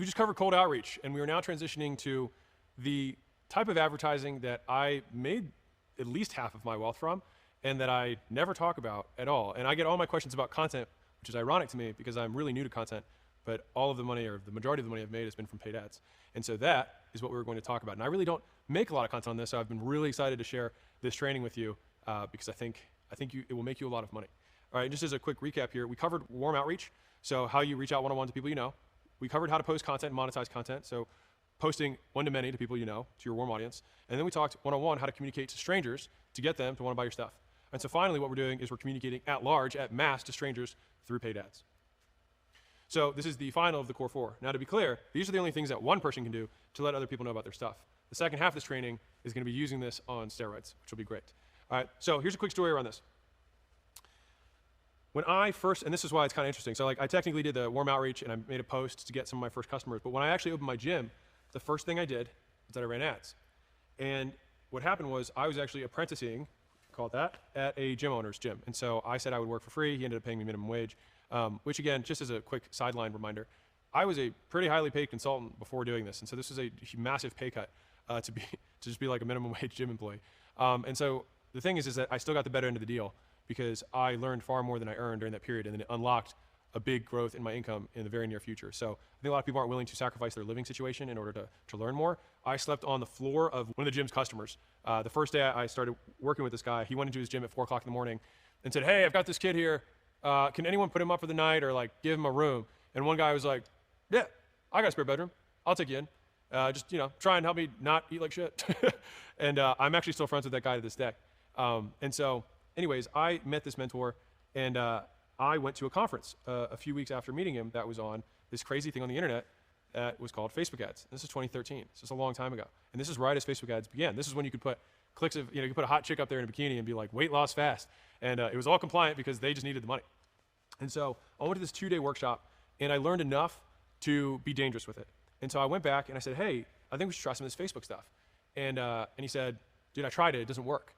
we just covered cold outreach, and we are now transitioning to the type of advertising that I made at least half of my wealth from, and that I never talk about at all. And I get all my questions about content, which is ironic to me because I'm really new to content, but all of the money, or the majority of the money I've made, has been from paid ads. And so that is what we're going to talk about. And I really don't make a lot of content on this, so I've been really excited to share this training with you because I think it will make you a lot of money. All right, just as a quick recap here, we covered warm outreach, so how you reach out one-on-one to people you know. We covered how to post content and monetize content, so posting one-to-many to people you know, to your warm audience. And then we talked one-on-one how to communicate to strangers to get them to want to buy your stuff. And so finally what we're doing is we're communicating at large, at mass, to strangers through paid ads. So this is the final of the core four. Now to be clear, these are the only things that one person can do to let other people know about their stuff. The second half of this training is going to be using this on steroids, which will be great. All right, so here's a quick story around this. When I first, and this is why it's kind of interesting, so like I technically did the warm outreach and I made a post to get some of my first customers, but when I actually opened my gym, the first thing I did was that I ran ads. And what happened was I was actually apprenticing, call it that, at a gym owner's gym. And so I said I would work for free. He ended up paying me minimum wage, which again, just as a quick sideline reminder, I was a pretty highly paid consultant before doing this. And so this was a massive pay cut to just be like a minimum wage gym employee. And so the thing is that I still got the better end of the deal because I learned far more than I earned during that period, and then it unlocked a big growth in my income in the very near future. So I think a lot of people aren't willing to sacrifice their living situation in order to learn more. I slept on the floor of one of the gym's customers. The first day I started working with this guy, he went into his gym at 4 o'clock in the morning and said, "Hey, I've got this kid here. Can anyone put him up for the night or like give him a room?" And one guy was like, "Yeah, I got a spare bedroom. I'll take you in. Just, try and help me not eat like shit." And I'm actually still friends with that guy to this day. And so anyways, I met this mentor, and I went to a conference a few weeks after meeting him that was on this crazy thing on the internet that was called Facebook ads. This is 2013, so it's a long time ago. And this is right as Facebook ads began. This is when you could put clicks of, you could put a hot chick up there in a bikini and be like, weight loss fast. And it was all compliant because they just needed the money. And so I went to this 2-day workshop, and I learned enough to be dangerous with it. And so I went back and I said, "Hey, I think we should try some of this Facebook stuff." And he said, "Dude, I tried it. It doesn't work."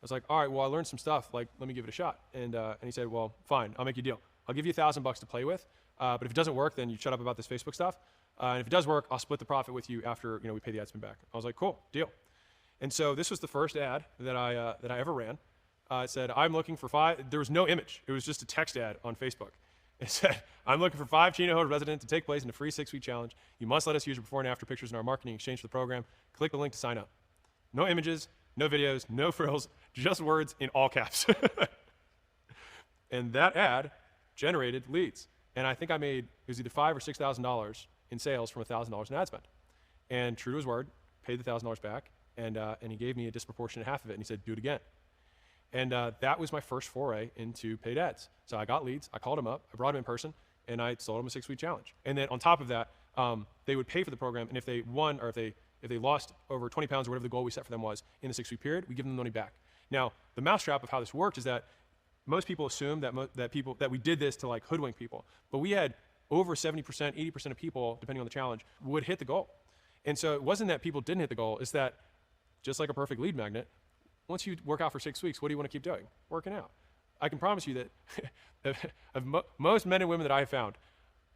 I was like, "All right, well, I learned some stuff. Like, let me give it a shot." And he said, "Well, fine, I'll make you a deal. I'll give you $1,000 to play with, but if it doesn't work, then you shut up about this Facebook stuff. And if it does work, I'll split the profit with you after we pay the ad spend back." I was like, "Cool, deal." And so this was the first ad that I ever ran. It said, "I'm looking for 5." There was no image. It was just a text ad on Facebook. It said, "I'm looking for 5 Chino Hills residents to take place in a free 6-week challenge. You must let us use your before and after pictures in our marketing exchange for the program. Click the link to sign up." No images, no videos, no frills, just words in all caps. And that ad generated leads. And I think I made, it was either $5,000 or $6,000 in sales from $1,000 in ad spend. And true to his word, paid the $1,000 back, and he gave me a disproportionate half of it, and he said, "Do it again." And that was my first foray into paid ads. So I got leads, I called him up, I brought him in person, and I sold him a 6-week challenge. And then on top of that, they would pay for the program, and if they won, or if they lost over 20 pounds or whatever the goal we set for them was in the 6-week period, we give them the money back. Now, the mousetrap of how this worked is that most people assume that we did this to like hoodwink people, but we had over 70%, 80% of people, depending on the challenge, would hit the goal. And so it wasn't that people didn't hit the goal, it's that just like a perfect lead magnet, once you work out for 6 weeks, what do you want to keep doing? Working out. I can promise you that most men and women that I have found,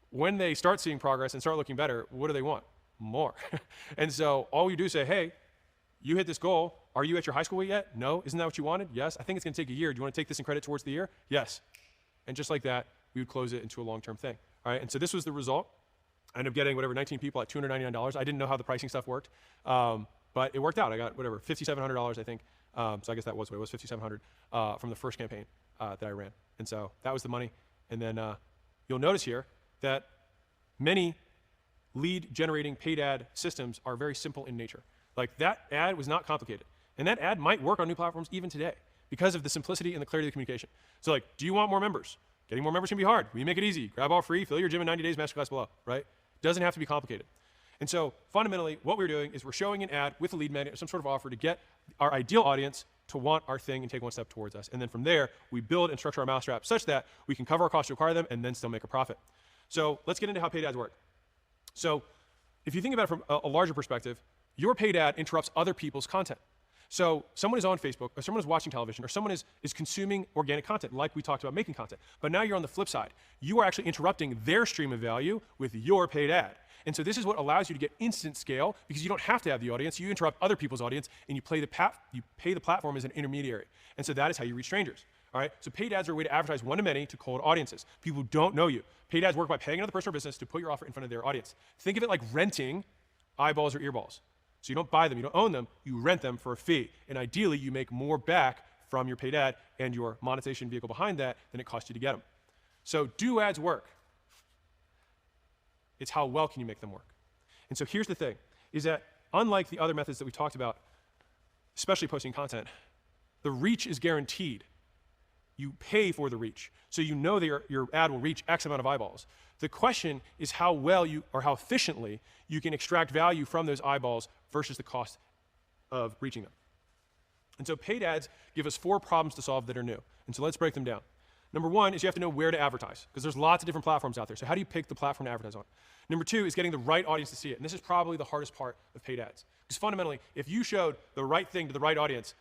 when they start seeing progress and start looking better, what do they want? More. And so all you do is say, "Hey, you hit this goal. Are you at your high school weight yet? No. Isn't that what you wanted? Yes. I think it's going to take a year. Do you want to take this in credit towards the year? Yes." And just like that, we would close it into a long-term thing. All right. And so this was the result. I ended up getting 19 people at $299. I didn't know how the pricing stuff worked, but it worked out. I got $5,700, I think. So I guess that was what it was, $5,700 from the first campaign that I ran. And so that was the money. And then you'll notice here that many lead generating paid ad systems are very simple in nature. Like that ad was not complicated. And that ad might work on new platforms even today because of the simplicity and the clarity of the communication. So like, do you want more members? Getting more members can be hard. We make it easy. Grab all free, fill your gym in 90 days, masterclass below, right? Doesn't have to be complicated. And so fundamentally, what we're doing is we're showing an ad with a lead magnet or some sort of offer to get our ideal audience to want our thing and take one step towards us. And then from there, we build and structure our mousetrap such that we can cover our costs to acquire them and then still make a profit. So let's get into how paid ads work. So if you think about it from a larger perspective, your paid ad interrupts other people's content. So someone is on Facebook, or someone is watching television, or someone is consuming organic content, like we talked about making content. But now you're on the flip side. You are actually interrupting their stream of value with your paid ad. And so this is what allows you to get instant scale because you don't have to have the audience. You interrupt other people's audience and you pay the platform as an intermediary. And so that is how you reach strangers. All right? So paid ads are a way to advertise one-to-many to cold audiences, people who don't know you. Paid ads work by paying another person or business to put your offer in front of their audience. Think of it like renting eyeballs or earballs. So you don't buy them, you don't own them, you rent them for a fee. And ideally, you make more back from your paid ad and your monetization vehicle behind that than it cost you to get them. So do ads work? It's how well can you make them work. And so here's the thing, is that unlike the other methods that we talked about, especially posting content, the reach is guaranteed. You pay for the reach. So you know that your ad will reach X amount of eyeballs. The question is how well or how efficiently you can extract value from those eyeballs versus the cost of reaching them. And so paid ads give us 4 problems to solve that are new. And so let's break them down. Number 1 is you have to know where to advertise, because there's lots of different platforms out there. So how do you pick the platform to advertise on? Number 2 is getting the right audience to see it. And this is probably the hardest part of paid ads. Because fundamentally, if you showed the right thing to the right audience,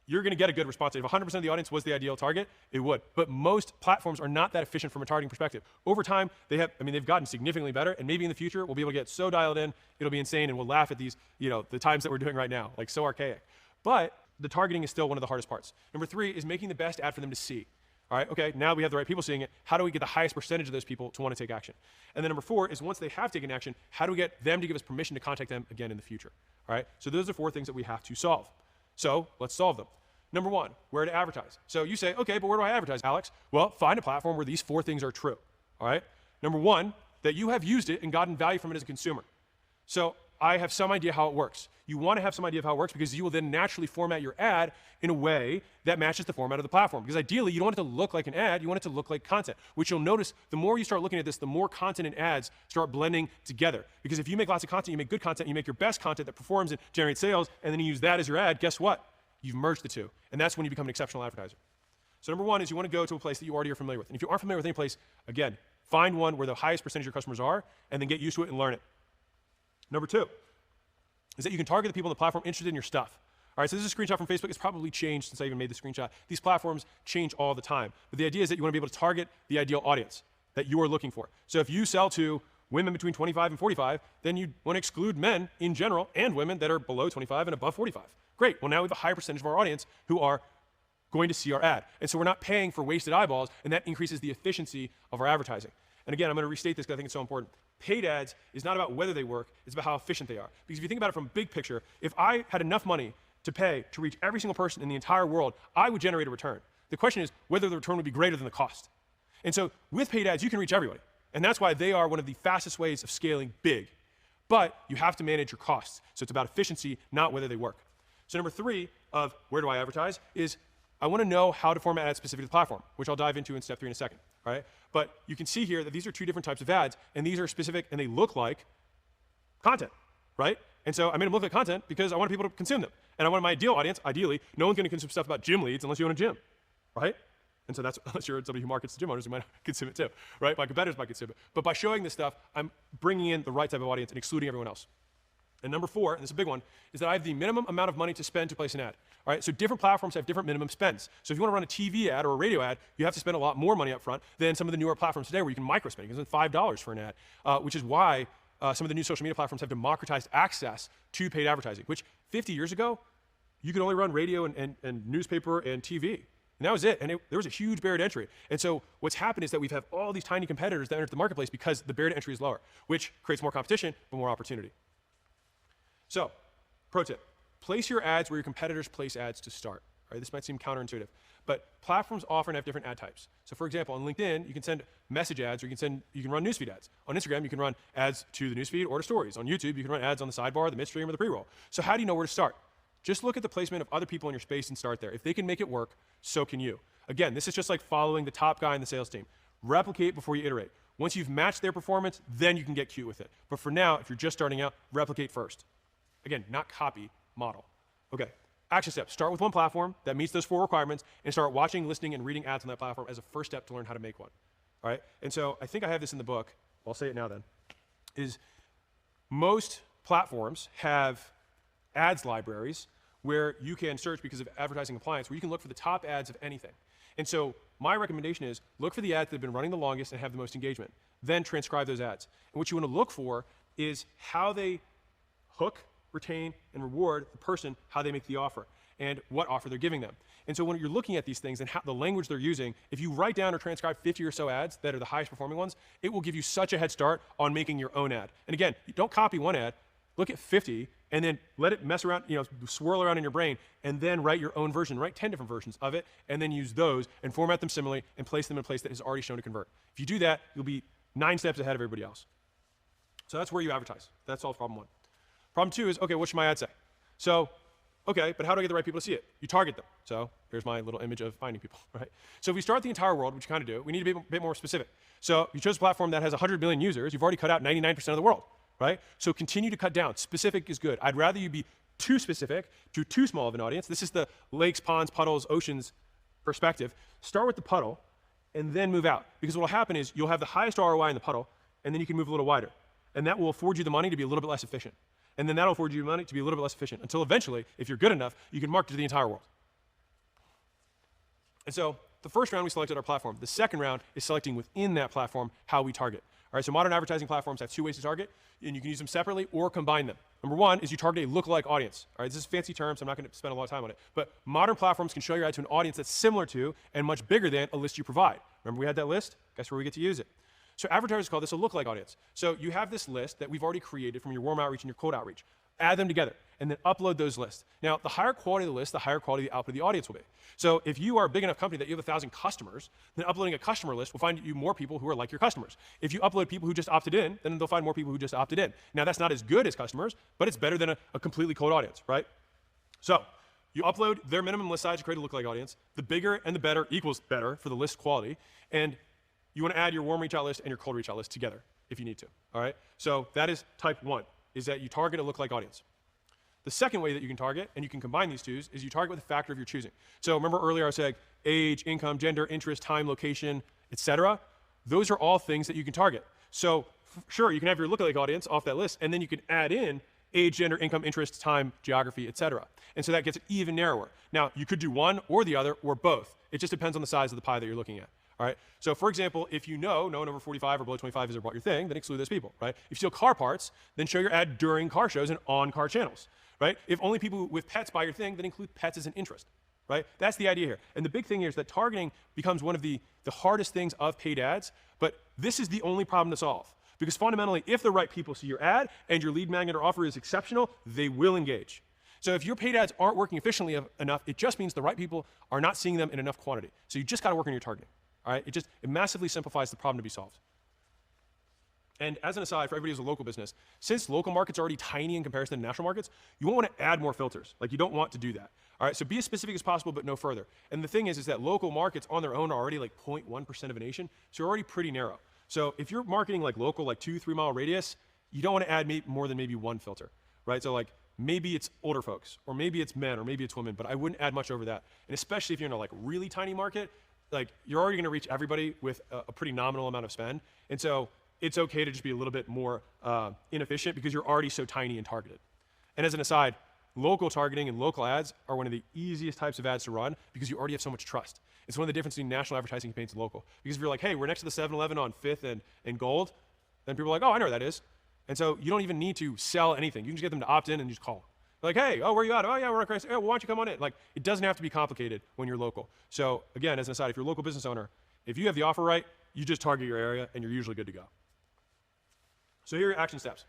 you're going to get a good response. If 100% of the audience was the ideal target, it would. But most platforms are not that efficient from a targeting perspective. Over time, they've gotten significantly better, and maybe in the future, we'll be able to get so dialed in, it'll be insane, and we'll laugh at these, the times that we're doing right now, like so archaic. But the targeting is still one of the hardest parts. Number 3 is making the best ad for them to see. All right, okay, now we have the right people seeing it. How do we get the highest percentage of those people to want to take action? And then number 4 is once they have taken action, how do we get them to give us permission to contact them again in the future? All right, so those are 4 things that we have to solve. So let's solve them. Number 1, where to advertise. So you say, okay, but where do I advertise, Alex? Well, find a platform where these 4 things are true. All right, number 1, that you have used it and gotten value from it as a consumer. So I have some idea how it works. You want to have some idea of how it works because you will then naturally format your ad in a way that matches the format of the platform. Because ideally, you don't want it to look like an ad, you want it to look like content, which you'll notice the more you start looking at this, the more content and ads start blending together. Because if you make lots of content, you make good content, you make your best content that performs and generates sales, and then you use that as your ad, guess what? You've merged the 2. And that's when you become an exceptional advertiser. So number 1 is you want to go to a place that you already are familiar with. And if you aren't familiar with any place, again, find one where the highest percentage of your customers are, and then get used to it and learn it. Number 2 is that you can target the people on the platform interested in your stuff. All right, so this is a screenshot from Facebook. It's probably changed since I even made the screenshot. These platforms change all the time. But the idea is that you want to be able to target the ideal audience that you are looking for. So if you sell to women between 25 and 45, then you want to exclude men in general and women that are below 25 and above 45. Great. Well, now we have a higher percentage of our audience who are going to see our ad. And so we're not paying for wasted eyeballs, and that increases the efficiency of our advertising. And again, I'm going to restate this because I think it's so important. Paid ads is not about whether they work, it's about how efficient they are. Because if you think about it from big picture, if I had enough money to pay to reach every single person in the entire world, I would generate a return. The question is whether the return would be greater than the cost. And so with paid ads, you can reach everybody. And that's why they are one of the fastest ways of scaling big. But you have to manage your costs. So it's about efficiency, not whether they work. So number 3 of where do I advertise is I want to know how to format ads specific to the platform, which I'll dive into in step 3 in a second. All right? But you can see here that these are 2 different types of ads, and these are specific, and they look like content, right? And so I made them look like content because I want people to consume them. And I want my ideal audience, ideally, no one's going to consume stuff about gym leads unless you own a gym, right? And so that's, unless you're somebody who markets to gym owners, you might consume it too, right? My competitors might consume it. But by showing this stuff, I'm bringing in the right type of audience and excluding everyone else. And number 4, and this is a big one, is that I have the minimum amount of money to spend to place an ad. All right, so different platforms have different minimum spends. So if you want to run a TV ad or a radio ad, you have to spend a lot more money up front than some of the newer platforms today where you can micro-spend. You can spend $5 for an ad, which is why some of the new social media platforms have democratized access to paid advertising, which 50 years ago, you could only run radio and newspaper and TV. And that was it. And there was a huge barrier to entry. And so what's happened is that we've had all these tiny competitors that enter the marketplace because the barrier to entry is lower, which creates more competition, but more opportunity. So, pro tip, place your ads where your competitors place ads to start. All right, this might seem counterintuitive, but platforms often have different ad types. So for example, on LinkedIn, you can send message ads or you can run newsfeed ads. On Instagram, you can run ads to the newsfeed or to stories. On YouTube, you can run ads on the sidebar, the midstream, or the pre-roll. So how do you know where to start? Just look at the placement of other people in your space and start there. If they can make it work, so can you. Again, this is just like following the top guy in the sales team. Replicate before you iterate. Once you've matched their performance, then you can get cute with it. But for now, if you're just starting out, replicate first. Again, not copy, model. Okay, action steps. Start with one platform that meets those 4 requirements and start watching, listening, and reading ads on that platform as a first step to learn how to make one. All right, and so I think I have this in the book. I'll say it now then, is most platforms have ads libraries where you can search because of advertising compliance, where you can look for the top ads of anything. And so my recommendation is look for the ads that have been running the longest and have the most engagement. Then transcribe those ads. And what you want to look for is how they hook, retain, and reward the person, how they make the offer, and what offer they're giving them. And so when you're looking at these things and how, the language they're using, if you write down or transcribe 50 or so ads that are the highest performing ones, it will give you such a head start on making your own ad. And again, don't copy one ad, look at 50, and then let it mess around, swirl around in your brain, and then write your own version, write 10 different versions of it, and then use those and format them similarly and place them in a place that is already shown to convert. If you do that, you'll be 9 steps ahead of everybody else. So that's where you advertise. That solves problem 1. Problem 2 is, okay, what should my ad say? So, okay, but how do I get the right people to see it? You target them. So here's my little image of finding people, right? So if we start the entire world, which you kind of do, we need to be a bit more specific. So you chose a platform that has 100 million users, you've already cut out 99% of the world, right? So continue to cut down. Specific is good. I'd rather you be too specific to too small of an audience. This is the lakes, ponds, puddles, oceans perspective. Start with the puddle and then move out. Because what will happen is you'll have the highest ROI in the puddle, and then you can move a little wider. And that will afford you the money to be a little bit less efficient. And then that'll afford you money to be a little bit less efficient until eventually, if you're good enough, you can market to the entire world. And so the first round we selected our platform. The second round is selecting within that platform how we target. All right, so modern advertising platforms have 2 ways to target, and you can use them separately or combine them. Number 1 is you target a lookalike audience. All right, this is fancy term, so I'm not going to spend a lot of time on it. But modern platforms can show your ad to an audience that's similar to and much bigger than a list you provide. Remember we had that list? Guess where we get to use it? So advertisers call this a lookalike audience. So you have this list that we've already created from your warm outreach and your cold outreach. Add them together, and then upload those lists. Now, the higher quality of the list, the higher quality the output of the audience will be. So if you are a big enough company that you have 1,000 customers, then uploading a customer list will find you more people who are like your customers. If you upload people who just opted in, then they'll find more people who just opted in. Now, that's not as good as customers, but it's better than a completely cold audience, right? So you upload their minimum list size to create a lookalike audience. The bigger and the better equals better for the list quality. And you want to add your warm reach out list and your cold reach out list together if you need to, all right? So that is type 1, is that you target a lookalike audience. The second way that you can target, and you can combine these two, is you target with a factor of your choosing. So remember earlier I was saying age, income, gender, interest, time, location, etc. Those are all things that you can target. So sure, you can have your lookalike audience off that list, and then you can add in age, gender, income, interest, time, geography, etc. And so that gets it even narrower. Now, you could do one or the other or both. It just depends on the size of the pie that you're looking at. All right? So for example, if you know no one over 45 or below 25 has ever bought your thing, then exclude those people, right? If you sell car parts, then show your ad during car shows and on car channels, right? If only people with pets buy your thing, then include pets as an interest, right? That's the idea here. And the big thing here is that targeting becomes one of the hardest things of paid ads, but this is the only problem to solve. Because fundamentally, if the right people see your ad and your lead magnet or offer is exceptional, they will engage. So if your paid ads aren't working efficiently enough, it just means the right people are not seeing them in enough quantity. So you just got to work on your targeting. All right? It massively simplifies the problem to be solved. And as an aside, for everybody who's a local business, since local markets are already tiny in comparison to national markets, you won't want to add more filters. Like, you don't want to do that. All right? So be as specific as possible, but no further. And the thing is that local markets on their own are already like 0.1% of a nation, so you're already pretty narrow. So if you're marketing like local, like 2-3 mile radius, you don't want to add more than maybe one filter, right? So like maybe it's older folks, or maybe it's men, or maybe it's women, but I wouldn't add much over that. And especially if you're in a like really tiny market, like you're already going to reach everybody with a pretty nominal amount of spend. And so it's okay to just be a little bit more inefficient because you're already so tiny and targeted. And as an aside, local targeting and local ads are one of the easiest types of ads to run because you already have so much trust. It's one of the differences between national advertising campaigns and local. Because if you're like, hey, we're next to the 7-Eleven on 5th and Gold, then people are like, oh, I know where that is. And so you don't even need to sell anything. You can just get them to opt in and just call. Like, hey, oh, where you at? Oh, yeah, we're on Christ. Oh, well, why don't you come on in? Like, it doesn't have to be complicated when you're local. So again, as an aside, if you're a local business owner, if you have the offer right, you just target your area and you're usually good to go. So here are your action steps.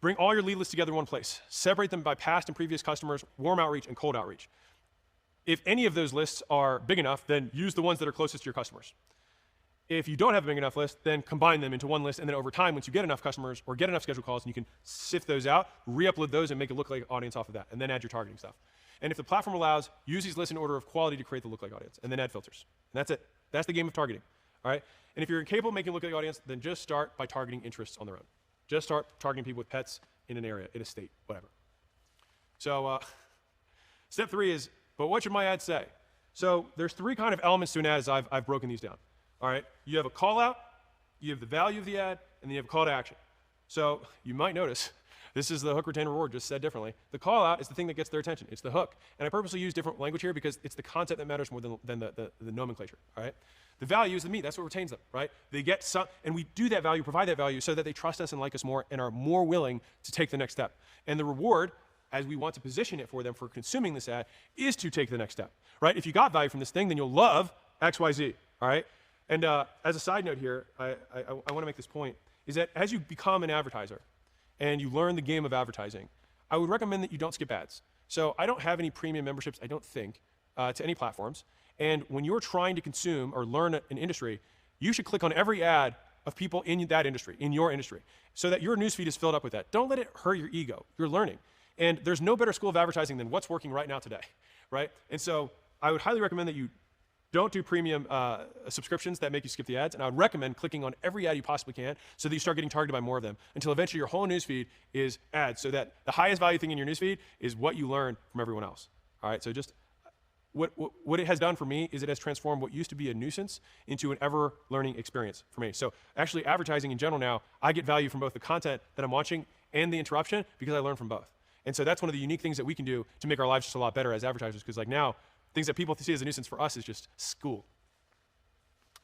Bring all your lead lists together in one place. Separate them by past and previous customers, warm outreach, and cold outreach. If any of those lists are big enough, then use the ones that are closest to your customers. If you don't have a big enough list, then combine them into one list, and then over time, once you get enough customers or get enough scheduled calls, and you can sift those out, re-upload those, and make it look like an audience off of that, and then add your targeting stuff. And if the platform allows, use these lists in order of quality to create the lookalike audience, and then add filters. And that's it. That's the game of targeting. All right? And if you're incapable of making a lookalike audience, then just start by targeting interests on their own. Just start targeting people with pets in an area, in a state, whatever. So step 3 is, but what should my ad say? So there's 3 kind of elements to an ad as I've broken these down. All right, you have a call out, you have the value of the ad, and then you have a call to action. So you might notice This is the hook, retain, reward, just said differently. The call out is the thing that gets their attention. It's the hook. And I purposely use different language here because it's the content that matters more than the nomenclature, all right? The value is the meat. That's what retains them, right? They get some, and we do that value, provide that value so that they trust us and like us more and are more willing to take the next step. And the reward, as we want to position it for them for consuming this ad, is to take the next step, right? If you got value from this thing, then you'll love X, Y, Z, all right? And as a side note here, I want to make this point, is that as you become an advertiser and you learn the game of advertising, I would recommend that you don't skip ads. So I don't have any premium memberships, I don't think, to any platforms. And when you're trying to consume or learn an industry, you should click on every ad of people in that industry, in your industry, so that your newsfeed is filled up with that. Don't let it hurt your ego. You're learning. And there's no better school of advertising than what's working right now today, right? And so I would highly recommend that you don't do premium subscriptions that make you skip the ads. And I would recommend clicking on every ad you possibly can so that you start getting targeted by more of them until eventually your whole newsfeed is ads, so that the highest value thing in your newsfeed is what you learn from everyone else. All right, so just what it has done for me is it has transformed what used to be a nuisance into an ever-learning experience for me. So actually advertising in general now, I get value from both the content that I'm watching and the interruption because I learn from both. And so that's one of the unique things that we can do to make our lives just a lot better as advertisers, because like now, things that people see as a nuisance for us is just school.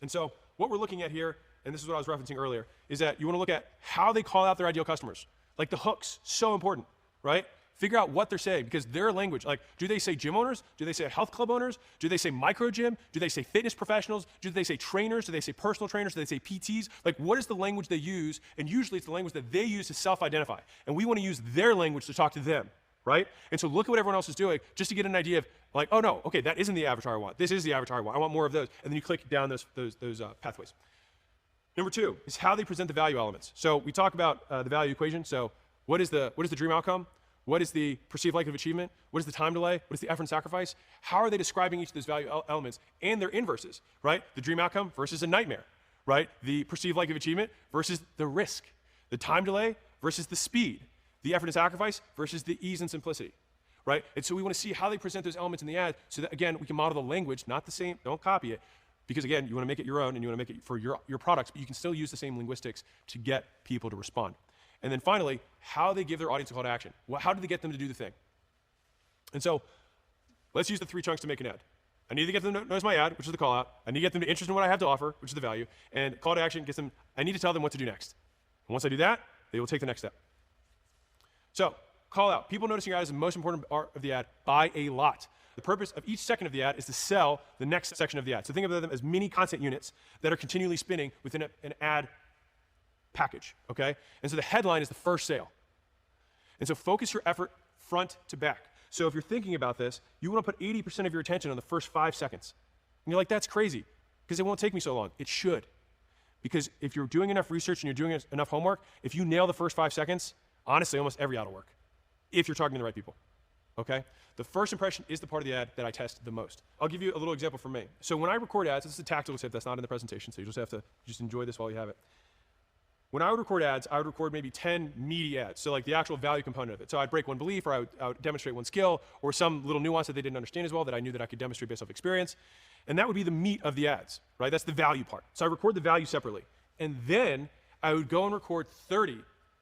And so what we're looking at here, and this is what I was referencing earlier, is that you want to look at how they call out their ideal customers. Like the hooks, so important, right? Figure out what they're saying, because their language, like, do they say gym owners? Do they say health club owners? Do they say micro gym? Do they say fitness professionals? Do they say trainers? Do they say personal trainers? Do they say PTs? Like, what is the language they use? And usually it's the language that they use to self-identify. And we want to use their language to talk to them, right? And so look at what everyone else is doing just to get an idea of, like, oh no, okay, that isn't the avatar I want. This is the avatar I want. I want more of those. And then you click down those pathways. Number two is how they present the value elements. So we talk about the value equation. So what is the dream outcome? What is the perceived likelihood of achievement? What is the time delay? What is the effort and sacrifice? How are they describing each of those value elements and their inverses, right? The dream outcome versus a nightmare, right? The perceived likelihood of achievement versus the risk. The time delay versus the speed. The effort and sacrifice versus the ease and simplicity, right? And so we want to see how they present those elements in the ad so that, again, we can model the language, not the same, don't copy it, because, again, you want to make it your own and you want to make it for your products, but you can still use the same linguistics to get people to respond. And then finally, how they give their audience a call to action. How do they get them to do the thing? And so let's use the three chunks to make an ad. I need to get them to notice my ad, which is the call out. I need to get them to interested in what I have to offer, which is the value. And call to action gets them, I need to tell them what to do next. And once I do that, they will take the next step. So call out. People noticing your ad is the most important part of the ad by a lot. The purpose of each second of the ad is to sell the next section of the ad. So think of them as mini content units that are continually spinning within an ad package, okay? And so the headline is the first sale. And so focus your effort front to back. So if you're thinking about this, you want to put 80% of your attention on the first 5 seconds. And you're like, that's crazy, because it won't take me so long. It should. Because if you're doing enough research and you're doing enough homework, if you nail the first 5 seconds, honestly, almost every ad will work, if you're talking to the right people, okay? The first impression is the part of the ad that I test the most. I'll give you a little example from me. So when I record ads, this is a tactical tip that's not in the presentation, so you just have to enjoy this while you have it. When I would record ads, I would record maybe 10 meaty ads, so like the actual value component of it. So I'd break one belief, or I would demonstrate one skill, or some little nuance that they didn't understand as well that I knew that I could demonstrate based off experience. And that would be the meat of the ads, right? That's the value part. So I record the value separately. And then I would go and record 30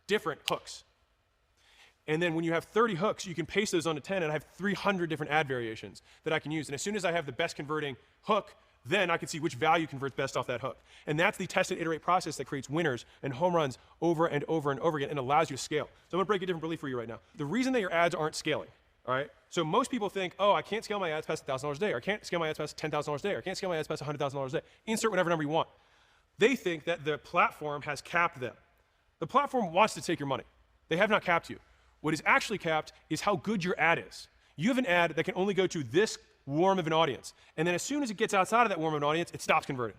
different hooks. And then when you have 30 hooks, you can paste those onto 10, and I have 300 different ad variations that I can use. And as soon as I have the best converting hook, then I can see which value converts best off that hook. And that's the test and iterate process that creates winners and home runs over and over and over again and allows you to scale. So I'm gonna break a different belief for you right now. The reason that your ads aren't scaling, all right? So most people think, oh, I can't scale my ads past $1,000 a day, or I can't scale my ads past $10,000 a day, or I can't scale my ads past $100,000 a day. Insert whatever number you want. They think that the platform has capped them. The platform wants to take your money. They have not capped you. What is actually capped is how good your ad is. You have an ad that can only go to this warm of an audience. And then as soon as it gets outside of that warm of an audience, it stops converting.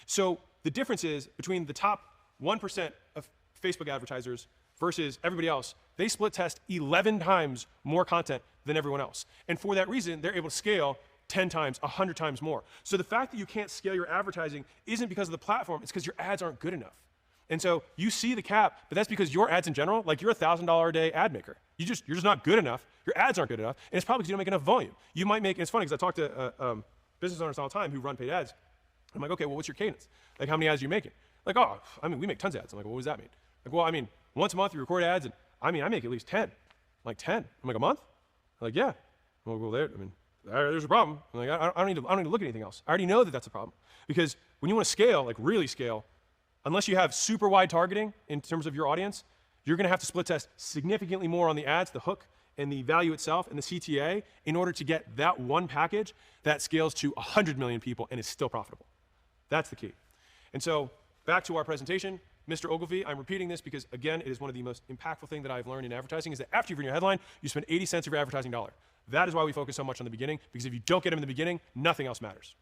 So the difference is between the top 1% of Facebook advertisers versus everybody else, they split test 11 times more content than everyone else. And for that reason, they're able to scale 10 times, 100 times more. So the fact that you can't scale your advertising isn't because of the platform, it's because your ads aren't good enough. And so you see the cap, but that's because your ads in general, like you're a $1,000 a day ad maker. You're just not good enough. Your ads aren't good enough, and it's probably because you don't make enough volume. You might make, and it's funny because I talk to business owners all the time who run paid ads. I'm like, okay, well, what's your cadence? Like, how many ads are you making? Like, oh, I mean, we make tons of ads. I'm like, well, what does that mean? Like, well, I mean, once a month we record ads, and I mean, I make at least 10. I'm like, 10? I'm like, a month? I'm like, yeah. Well, there's a problem. I'm like, I don't need to look at anything else. I already know that that's a problem. Because when you want to scale, like really scale, unless you have super wide targeting in terms of your audience, you're going to have to split test significantly more on the ads, the hook, and the value itself, and the CTA, in order to get that one package that scales to 100 million people and is still profitable. That's the key. And so, back to our presentation, Mr. Ogilvy, I'm repeating this because, again, it is one of the most impactful things that I've learned in advertising, is that after you've written your headline, you spend 80 cents of your advertising dollar. That is why we focus so much on the beginning, because if you don't get them in the beginning, nothing else matters.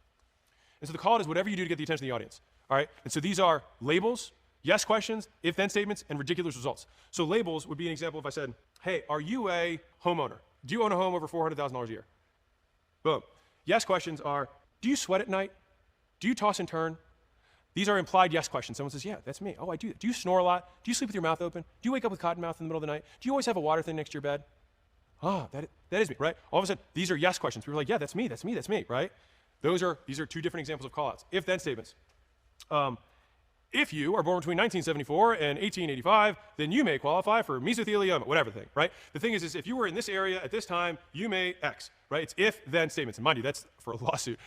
And so the call is whatever you do to get the attention of the audience. All right? And so these are labels, yes questions, if-then statements, and ridiculous results. So labels would be an example if I said, hey, are you a homeowner? Do you own a home over $400,000 a year? Boom. Yes questions are, do you sweat at night? Do you toss and turn? These are implied yes questions. Someone says, yeah, that's me. Oh, I do that. Do you snore a lot? Do you sleep with your mouth open? Do you wake up with cotton mouth in the middle of the night? Do you always have a water thing next to your bed? Ah, that is me, right? All of a sudden, these are yes questions. People are like, yeah, that's me, right? These are two different examples of callouts. If-then statements. If you are born between 1974 and 1885, then you may qualify for mesothelioma, whatever the thing, right? The thing is if you were in this area at this time, you may X, right? It's if-then statements. And mind you, that's for a lawsuit.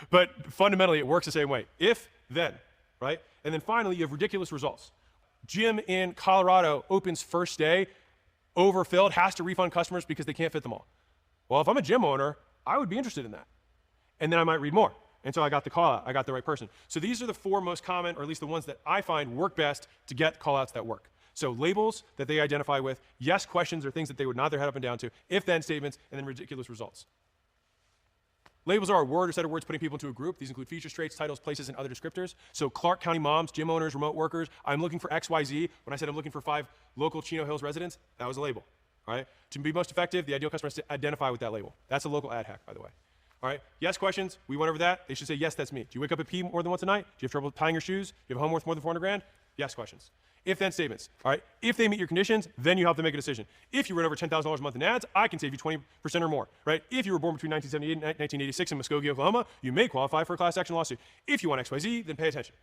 But fundamentally, it works the same way. If, then, right? And then finally, you have ridiculous results. Gym in Colorado opens first day, overfilled, has to refund customers because they can't fit them all. Well, if I'm a gym owner, I would be interested in that. And then I might read more. And so I got the call out, I got the right person. So these are the 4 most common, or at least the ones that I find work best to get call outs that work. So labels that they identify with, yes questions or things that they would nod their head up and down to, if-then statements, and then ridiculous results. Labels are a word or set of words putting people into a group. These include features, traits, titles, places, and other descriptors. So Clark County moms, gym owners, remote workers, I'm looking for XYZ. When I said I'm looking for 5 local Chino Hills residents, that was a label. All right? To be most effective, the ideal customer has to identify with that label. That's a local ad hack, by the way. All right, yes questions, we went over that. They should say, yes, that's me. Do you wake up and pee more than once a night? Do you have trouble tying your shoes? Do you have a home worth more than 400 grand? Yes questions. If-then statements, all right? If they meet your conditions, then you have to make a decision. If you run over $10,000 a month in ads, I can save you 20% or more, right? If you were born between 1978 and 1986 in Muskogee, Oklahoma, you may qualify for a class action lawsuit. If you want XYZ, then pay attention.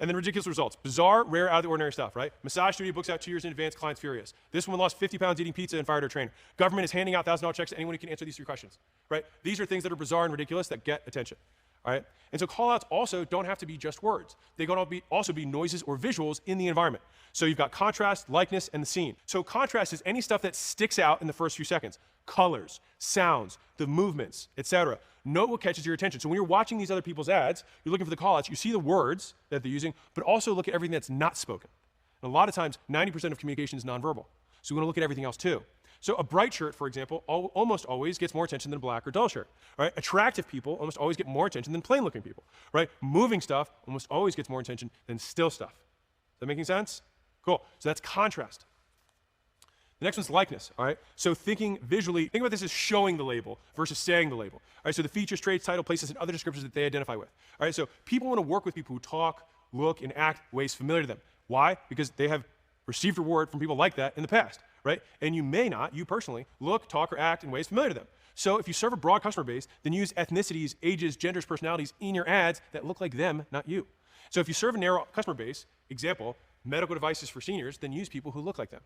And then ridiculous results. Bizarre, rare, out of the ordinary stuff, right? Massage studio books out 2 years in advance, client's furious. This woman lost 50 pounds eating pizza and fired her trainer. Government is handing out $1,000 checks to anyone who can answer these 3 questions, right? These are things that are bizarre and ridiculous that get attention, all right? And so callouts also don't have to be just words. They can also be noises or visuals in the environment. So you've got contrast, likeness, and the scene. So contrast is any stuff that sticks out in the first few seconds. Colors, sounds, the movements, etc. Note what catches your attention. So when you're watching these other people's ads, you're looking for the callouts, you see the words that they're using, but also look at everything that's not spoken. And a lot of times, 90% of communication is nonverbal. So we want to look at everything else too. So a bright shirt, for example, almost always gets more attention than a black or dull shirt. Right? Attractive people almost always get more attention than plain-looking people. Right? Moving stuff almost always gets more attention than still stuff. Is that making sense? Cool. So that's contrast. The next one's likeness, all right? So thinking visually, think about this as showing the label versus saying the label. All right, so the features, traits, title, places, and other descriptors that they identify with. All right, so people want to work with people who talk, look, and act ways familiar to them. Why? Because they have received reward from people like that in the past, right? And you may not, you personally, look, talk, or act in ways familiar to them. So if you serve a broad customer base, then use ethnicities, ages, genders, personalities in your ads that look like them, not you. So if you serve a narrow customer base, example, medical devices for seniors, then use people who look like them.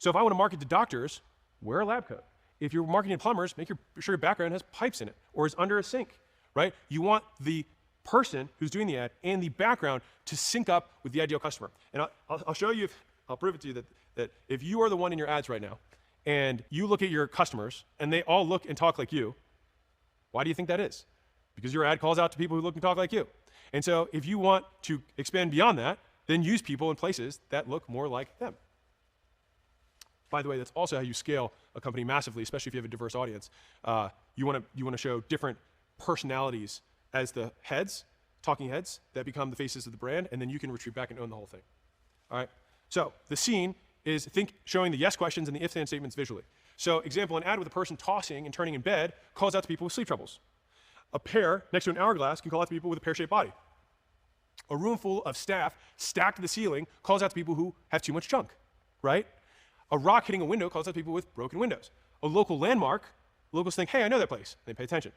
So if I want to market to doctors, wear a lab coat. If you're marketing to plumbers, make sure your background has pipes in it or is under a sink, right? You want the person who's doing the ad and the background to sync up with the ideal customer. And I'll show you, I'll prove it to you that if you are the one in your ads right now and you look at your customers and they all look and talk like you, why do you think that is? Because your ad calls out to people who look and talk like you. And so if you want to expand beyond that, then use people in places that look more like them. By the way, that's also how you scale a company massively, especially if you have a diverse audience. You want to show different personalities as the heads, talking heads, that become the faces of the brand, and then you can retreat back and own the whole thing. All right? So the scene is showing the yes questions and the if-then statements visually. So example, an ad with a person tossing and turning in bed calls out to people with sleep troubles. A pear next to an hourglass can call out to people with a pear-shaped body. A room full of staff stacked to the ceiling calls out to people who have too much junk, right? A rock hitting a window calls out people with broken windows. A local landmark, locals think, hey, I know that place. They pay attention.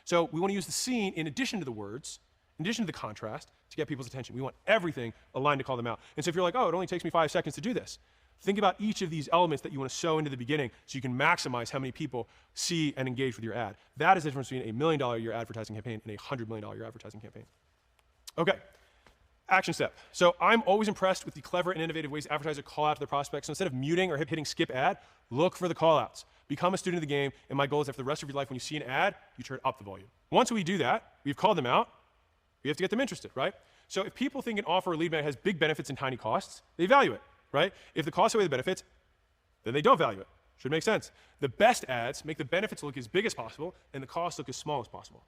So we want to use the scene in addition to the words, in addition to the contrast, to get people's attention. We want everything aligned to call them out. And so if you're like, oh, it only takes me 5 seconds to do this. Think about each of these elements that you want to sow into the beginning so you can maximize how many people see and engage with your ad. That is the difference between $1 million a year advertising campaign and a $100 million a year advertising campaign. Okay, action step. So I'm always impressed with the clever and innovative ways advertisers call out to their prospects. So instead of muting or hitting skip ad, look for the call outs. Become a student of the game, and my goal is that for the rest of your life, when you see an ad, you turn up the volume. Once we do that, we've called them out, we have to get them interested, right? So if people think an offer or lead magnet has big benefits and tiny costs, they value it, right? If the costs outweigh the benefits, then they don't value it. Should make sense. The best ads make the benefits look as big as possible and the costs look as small as possible.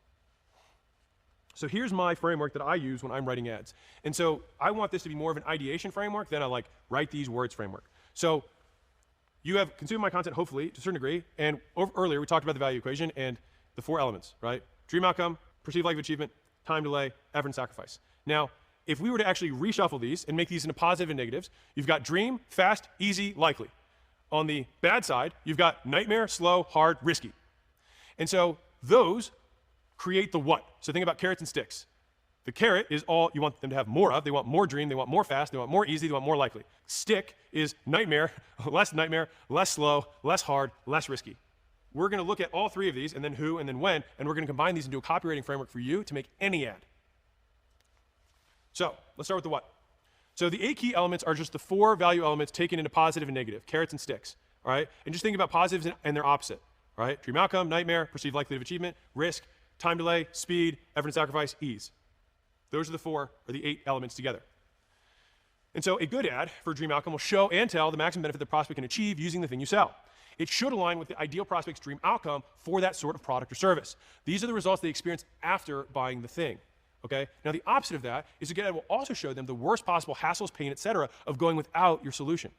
So here's my framework that I use when I'm writing ads. And so I want this to be more of an ideation framework than a like write these words framework. So you have consumed my content, hopefully, to a certain degree. And earlier, we talked about the value equation and the 4 elements, right? Dream outcome, perceived likelihood of achievement, time delay, effort and sacrifice. Now, if we were to actually reshuffle these and make these into positive and negatives, you've got dream, fast, easy, likely. On the bad side, you've got nightmare, slow, hard, risky. And so those create the what. So think about carrots and sticks. The carrot is all you want them to have more of. They want more dream, they want more fast, they want more easy, they want more likely. Stick is nightmare, less slow, less hard, less risky. We're going to look at all 3 of these, and then who, and then when, and we're going to combine these into a copywriting framework for you to make any ad. So let's start with the what. So the 8 key elements are just the 4 value elements taken into positive and negative, carrots and sticks, all right? And just think about positives and their opposite, all right? Dream outcome, nightmare, perceived likelihood of achievement, risk, time delay, speed, effort and sacrifice, ease. Those are the 4, or the 8 elements together. And so a good ad for a dream outcome will show and tell the maximum benefit the prospect can achieve using the thing you sell. It should align with the ideal prospect's dream outcome for that sort of product or service. These are the results they experience after buying the thing. Okay? Now the opposite of that is a good ad will also show them the worst possible hassles, pain, etc. of going without your solution.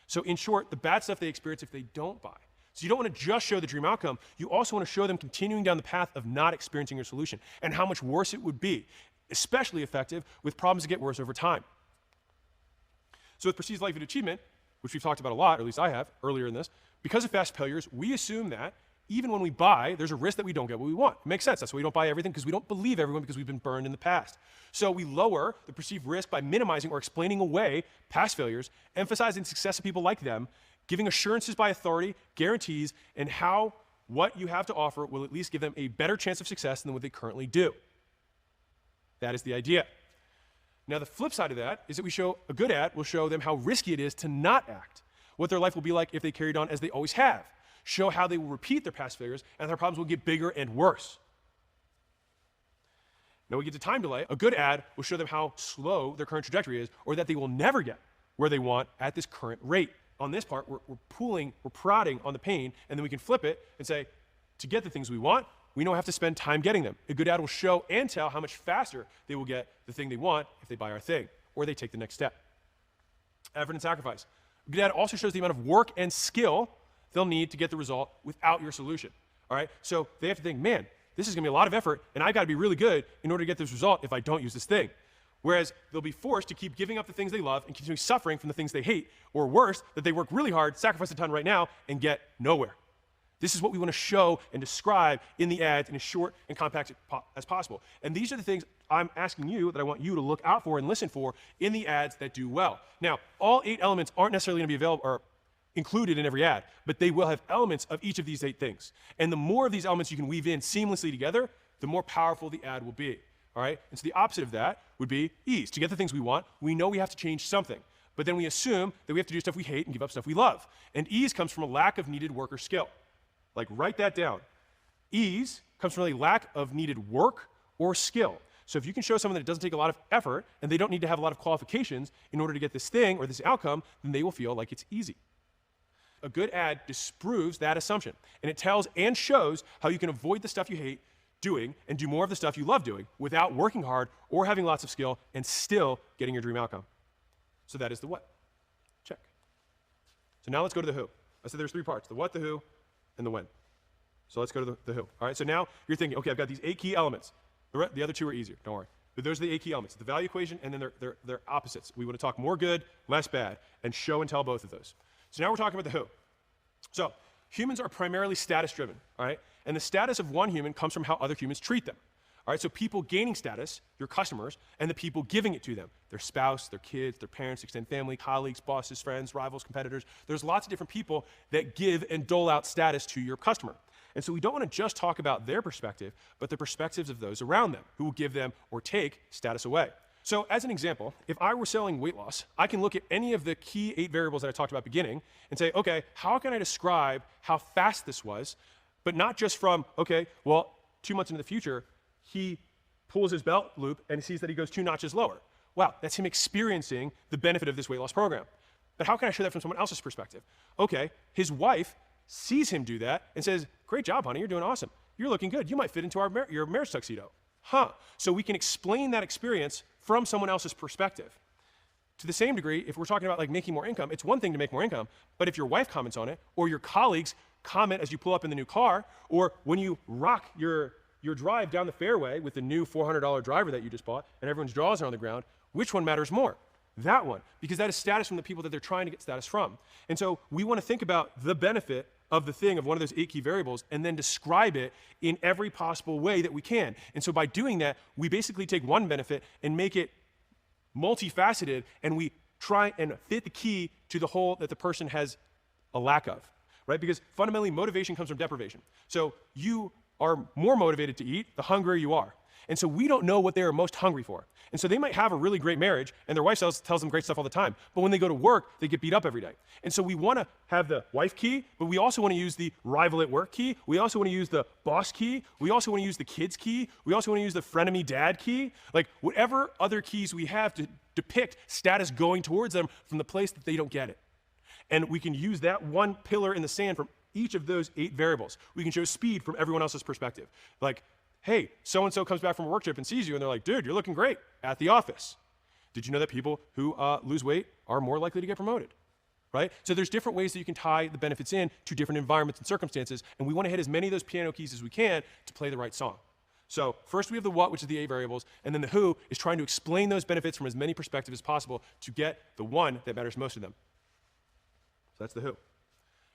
So in short, the bad stuff they experience if they don't buy. So you don't want to just show the dream outcome, you also want to show them continuing down the path of not experiencing your solution and how much worse it would be, especially effective with problems that get worse over time. So with perceived likelihood of achievement, which we've talked about a lot, or at least I have earlier in this, because of fast failures, we assume that even when we buy, there's a risk that we don't get what we want. It makes sense. That's why we don't buy everything, because we don't believe everyone because we've been burned in the past. So we lower the perceived risk by minimizing or explaining away past failures, emphasizing the success of people like them, giving assurances by authority, guarantees, and how what you have to offer will at least give them a better chance of success than what they currently do. That is the idea. Now the flip side of that is that we show a good ad will show them how risky it is to not act, what their life will be like if they carried on as they always have, show how they will repeat their past failures and their problems will get bigger and worse. Now we get to time delay. A good ad will show them how slow their current trajectory is, or that they will never get where they want at this current rate. On this part, we're prodding on the pain, and then we can flip it and say, to get the things we want, we don't have to spend time getting them. A good ad will show and tell how much faster they will get the thing they want if they buy our thing, or they take the next step. Effort and sacrifice. A good ad also shows the amount of work and skill they'll need to get the result without your solution. All right? So they have to think, man, this is going to be a lot of effort, and I've got to be really good in order to get this result if I don't use this thing. Whereas they'll be forced to keep giving up the things they love and continue suffering from the things they hate, or worse, that they work really hard, sacrifice a ton right now, and get nowhere. This is what we want to show and describe in the ads in as short and compact as possible. And these are the things I'm asking you that I want you to look out for and listen for in the ads that do well. Now, all 8 elements aren't necessarily going to be available or included in every ad, but they will have elements of each of these 8 things. And the more of these elements you can weave in seamlessly together, the more powerful the ad will be. All right? And so the opposite of that would be ease. To get the things we want, we know we have to change something. But then we assume that we have to do stuff we hate and give up stuff we love. And ease comes from a lack of needed work or skill. Like, write that down. Ease comes from a lack of needed work or skill. So if you can show someone that it doesn't take a lot of effort and they don't need to have a lot of qualifications in order to get this thing or this outcome, then they will feel like it's easy. A good ad disproves that assumption. And it tells and shows how you can avoid the stuff you hate doing and do more of the stuff you love doing without working hard or having lots of skill and still getting your dream outcome. So that is the what. Check. So now let's go to the who. I said there's 3 parts, the what, the who, and the when. So let's go to the who. All right, so now you're thinking, okay, I've got these 8 key elements. The other 2 are easier, don't worry. But those are the 8 key elements, the value equation, and then they're opposites. We want to talk more good, less bad, and show and tell both of those. So now we're talking about the who. So humans are primarily status driven, all right? And the status of one human comes from how other humans treat them. All right, so people gaining status, your customers, and the people giving it to them, their spouse, their kids, their parents, extended family, colleagues, bosses, friends, rivals, competitors. There's lots of different people that give and dole out status to your customer. And so we don't want to just talk about their perspective, but the perspectives of those around them who will give them or take status away. So as an example, if I were selling weight loss, I can look at any of the key 8 variables that I talked about beginning and say, okay, how can I describe how fast this was, but not just from, okay, well, 2 months into the future, he pulls his belt loop and sees that he goes 2 notches lower. Wow, that's him experiencing the benefit of this weight loss program. But how can I show that from someone else's perspective? Okay, his wife sees him do that and says, great job, honey, you're doing awesome. You're looking good. You might fit into your marriage tuxedo. So we can explain that experience from someone else's perspective. To the same degree, if we're talking about like making more income, it's one thing to make more income, but if your wife comments on it, or your colleagues comment as you pull up in the new car, or when you rock your drive down the fairway with the new $400 driver that you just bought and everyone's jaws are on the ground, which one matters more? That one, because that is status from the people that they're trying to get status from. And so we want to think about the benefit of the thing, of one of those 8 key variables, and then describe it in every possible way that we can. And so by doing that, we basically take one benefit and make it multifaceted, and we try and fit the key to the hole that the person has a lack of, right? Because fundamentally, motivation comes from deprivation. So you are more motivated to eat the hungrier you are. And so we don't know what they are most hungry for. And so they might have a really great marriage, and their wife tells them great stuff all the time, but when they go to work, they get beat up every day. And so we want to have the wife key, but we also want to use the rival at work key. We also want to use the boss key. We also want to use the kids key. We also want to use the frenemy dad key. Like whatever other keys we have to depict status going towards them from the place that they don't get it. And we can use that one pillar in the sand from each of those 8 variables. We can show speed from everyone else's perspective. Like, hey, so-and-so comes back from a work trip and sees you, and they're like, dude, you're looking great at the office. Did you know that people who lose weight are more likely to get promoted, right? So there's different ways that you can tie the benefits in to different environments and circumstances, and we want to hit as many of those piano keys as we can to play the right song. So first we have the what, which is the 8 variables, and then the who is trying to explain those benefits from as many perspectives as possible to get the one that matters most to them. So that's the who. And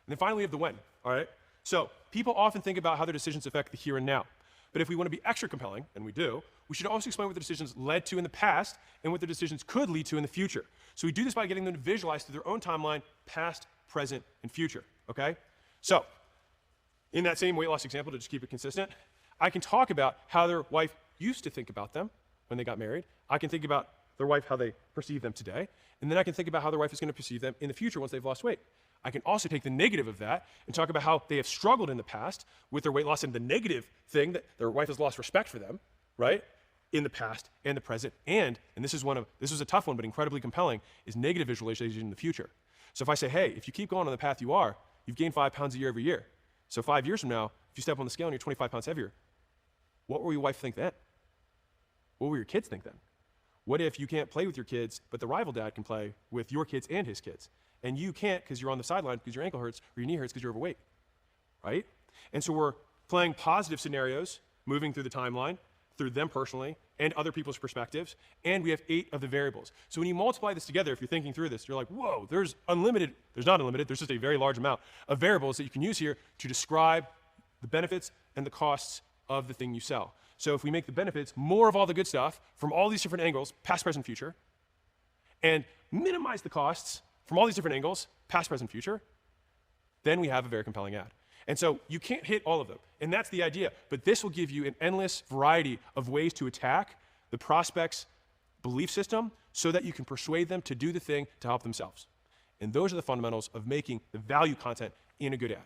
then finally we have the when, all right? So people often think about how their decisions affect the here and now. But if we want to be extra compelling, and we do, we should also explain what the decisions led to in the past and what the decisions could lead to in the future. So we do this by getting them to visualize through their own timeline, past, present, and future, okay? So in that same weight loss example, to just keep it consistent, I can talk about how their wife used to think about them when they got married. I can think about their wife, how they perceive them today. And then I can think about how their wife is going to perceive them in the future once they've lost weight. I can also take the negative of that and talk about how they have struggled in the past with their weight loss and the negative thing that their wife has lost respect for them, right? In the past and the present. And this was a tough one, but incredibly compelling, is negative visualization in the future. So if I say, hey, if you keep going on the path you are, you've gained 5 pounds a year every year. So 5 years from now, if you step on the scale and you're 25 pounds heavier, what will your wife think then? What will your kids think then? What if you can't play with your kids, but the rival dad can play with your kids and his kids? And you can't because you're on the sideline because your ankle hurts or your knee hurts because you're overweight, right? And so we're playing positive scenarios, moving through the timeline, through them personally, and other people's perspectives, and we have 8 of the variables. So when you multiply this together, if you're thinking through this, you're like, whoa, there's not unlimited, there's just a very large amount of variables that you can use here to describe the benefits and the costs of the thing you sell. So if we make the benefits more of all the good stuff from all these different angles, past, present, future, and minimize the costs from all these different angles, past, present, future, then we have a very compelling ad. And so you can't hit all of them, and that's the idea. But this will give you an endless variety of ways to attack the prospect's belief system so that you can persuade them to do the thing to help themselves. And those are the fundamentals of making the value content in a good ad.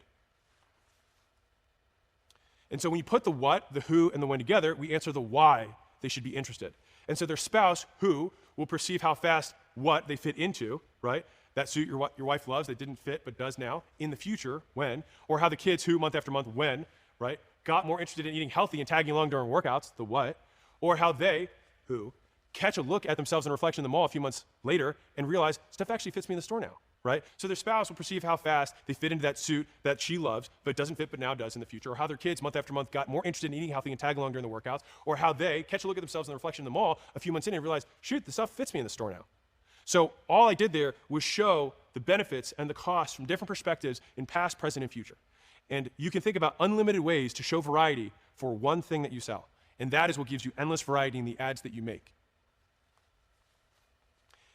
And so when you put the what, the who, and the when together, we answer the why they should be interested. And so their spouse, who, will perceive how fast what they fit into, right? That suit your wife loves that didn't fit but does now, in the future, when, or how the kids who, month after month, when, right, got more interested in eating healthy and tagging along during workouts, the what, or how they, who, catch a look at themselves in a reflection in the mall a few months later and realize stuff actually fits me in the store now, right? So their spouse will perceive how fast they fit into that suit that she loves but doesn't fit but now does in the future, or how their kids, month after month, got more interested in eating healthy and tagging along during the workouts, or how they catch a look at themselves in the reflection in the mall a few months in and realize, shoot, the stuff fits me in the store now. So all I did there was show the benefits and the costs from different perspectives in past, present, and future. And you can think about unlimited ways to show variety for one thing that you sell. And that is what gives you endless variety in the ads that you make.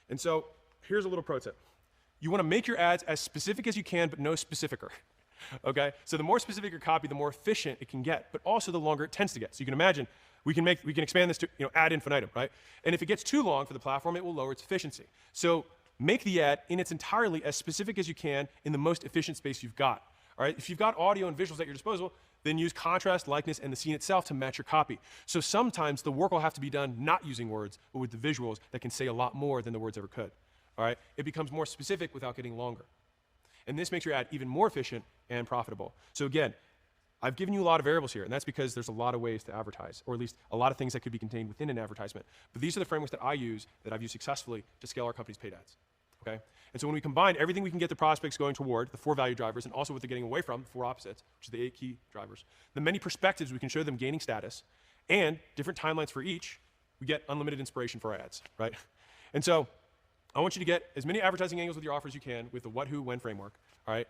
And so here's a little pro tip. You want to make your ads as specific as you can, but no specificer. Okay? So the more specific your copy, the more efficient it can get, but also the longer it tends to get. So you can imagine we can expand this to ad infinitum, right? And if it gets too long for the platform, it will lower its efficiency. So make the ad in its entirety as specific as you can in the most efficient space you've got. All right? If you've got audio and visuals at your disposal, then use contrast, likeness, and the scene itself to match your copy. So sometimes the work will have to be done not using words, but with the visuals that can say a lot more than the words ever could. All right? It becomes more specific without getting longer. And this makes your ad even more efficient and profitable. So again, I've given you a lot of variables here, and that's because there's a lot of ways to advertise, or at least a lot of things that could be contained within an advertisement. But these are the frameworks that I use, that I've used successfully to scale our company's paid ads. Okay? And so when we combine everything we can get the prospects going toward, the 4 value drivers, and also what they're getting away from, the 4 opposites, which are the 8 key drivers, the many perspectives we can show them gaining status, and different timelines for each, we get unlimited inspiration for our ads, right? And so I want you to get as many advertising angles with your offer as you can with the what, who, when framework, all right,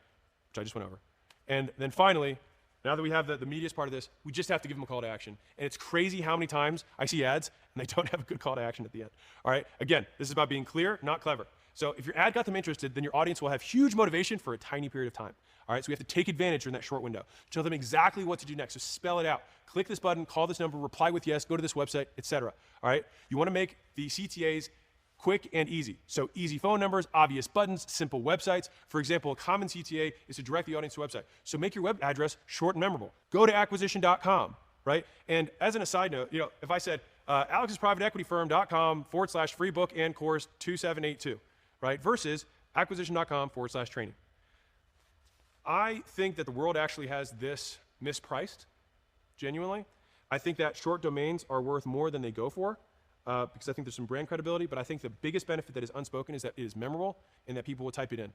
which I just went over. And then finally, now that we have the meatiest part of this, we just have to give them a call to action. And it's crazy how many times I see ads and they don't have a good call to action at the end. All right, again, this is about being clear, not clever. So if your ad got them interested, then your audience will have huge motivation for a tiny period of time. All right, so we have to take advantage during that short window. Tell them exactly what to do next. So spell it out. Click this button, call this number, reply with yes, go to this website, etc. All right, you want to make the CTAs quick and easy. So easy phone numbers, obvious buttons, simple websites. For example, a common CTA is to direct the audience to a website. So make your web address short and memorable. Go to acquisition.com, right? And as an aside note, if I said alexsprivateequityfirm.com/free book and course 2782, right? Versus acquisition.com/training. I think that the world actually has this mispriced, genuinely. I think that short domains are worth more than they go for. Because I think there's some brand credibility, but I think the biggest benefit that is unspoken is that it is memorable and that people will type it in.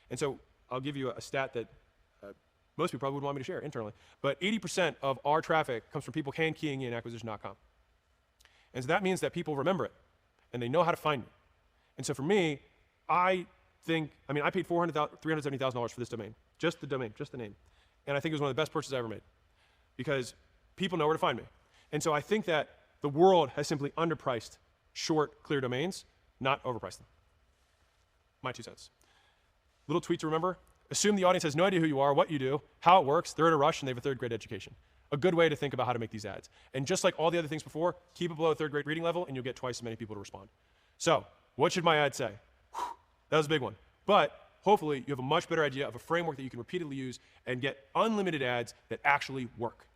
And so I'll give you a stat that most people probably wouldn't want me to share internally, but 80% of our traffic comes from people hand keying in acquisition.com. And so that means that people remember it and they know how to find me. And so for me, I paid $370,000 for this domain, just the domain, just the name. And I think it was one of the best purchases I ever made because people know where to find me. And so I think that the world has simply underpriced short, clear domains, not overpriced them. My 2 cents. Little tweet to remember. Assume the audience has no idea who you are, what you do, how it works, they're in a rush, and they have a 3rd grade education. A good way to think about how to make these ads. And just like all the other things before, keep it below a 3rd grade reading level, and you'll get twice as many people to respond. So, what should my ad say? Whew, that was a big one. But hopefully, you have a much better idea of a framework that you can repeatedly use and get unlimited ads that actually work.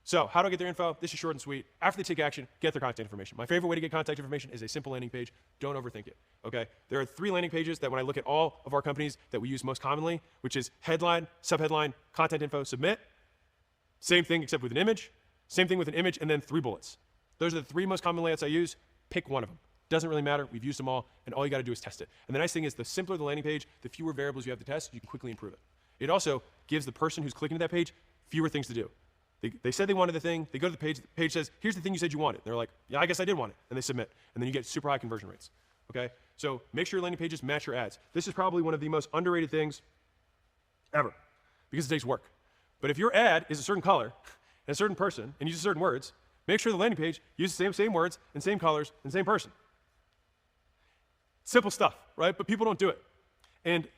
So how do I get their info? This is short and sweet. After they take action, get their contact information. My favorite way to get contact information is a simple landing page. Don't overthink it, okay? There are 3 landing pages that when I look at all of our companies that we use most commonly, which is headline, subheadline, content info, submit. Same thing except with an image. Same thing with an image and then 3 bullets. Those are the 3 most common layouts I use. Pick one of them. Doesn't really matter. We've used them all, and all you got to do is test it. And the nice thing is the simpler the landing page, the fewer variables you have to test, you can quickly improve it. It also gives the person who's clicking to that page fewer things to do. They said they wanted the thing, they go to the page says, here's the thing you said you wanted. And they're like, yeah, I guess I did want it. And they submit. And then you get super high conversion rates. Okay? So make sure your landing pages match your ads. This is probably one of the most underrated things ever because it takes work. But if your ad is a certain color and a certain person and uses certain words, make sure the landing page uses the same words and same colors and same person. Simple stuff, right? But people don't do it. And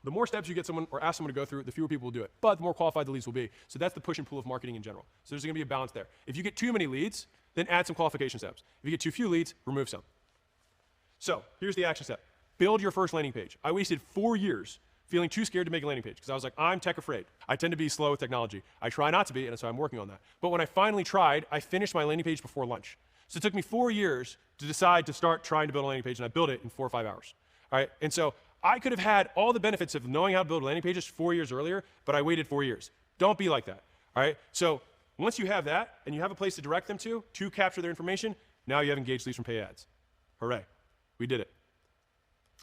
the more steps you get someone or ask someone to go through, the fewer people will do it. But the more qualified the leads will be. So that's the push and pull of marketing in general. So there's going to be a balance there. If you get too many leads, then add some qualification steps. If you get too few leads, remove some. So here's the action step. Build your first landing page. I wasted 4 years feeling too scared to make a landing page because I was like, I'm tech afraid. I tend to be slow with technology. I try not to be, and so I'm working on that. But when I finally tried, I finished my landing page before lunch. So it took me 4 years to decide to start trying to build a landing page, and I built it in 4 or 5 hours. All right? And so I could have had all the benefits of knowing how to build landing pages 4 years earlier, but I waited 4 years. Don't be like that, all right? So once you have that, and you have a place to direct them to capture their information, now you have engaged leads from paid ads. Hooray, we did it.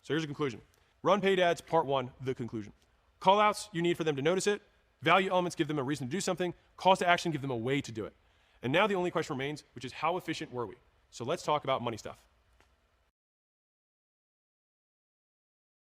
So here's a conclusion. Run paid ads, part 1, the conclusion. Callouts, you need for them to notice it. Value elements, give them a reason to do something. Calls to action, give them a way to do it. And now the only question remains, which is how efficient were we? So let's talk about money stuff.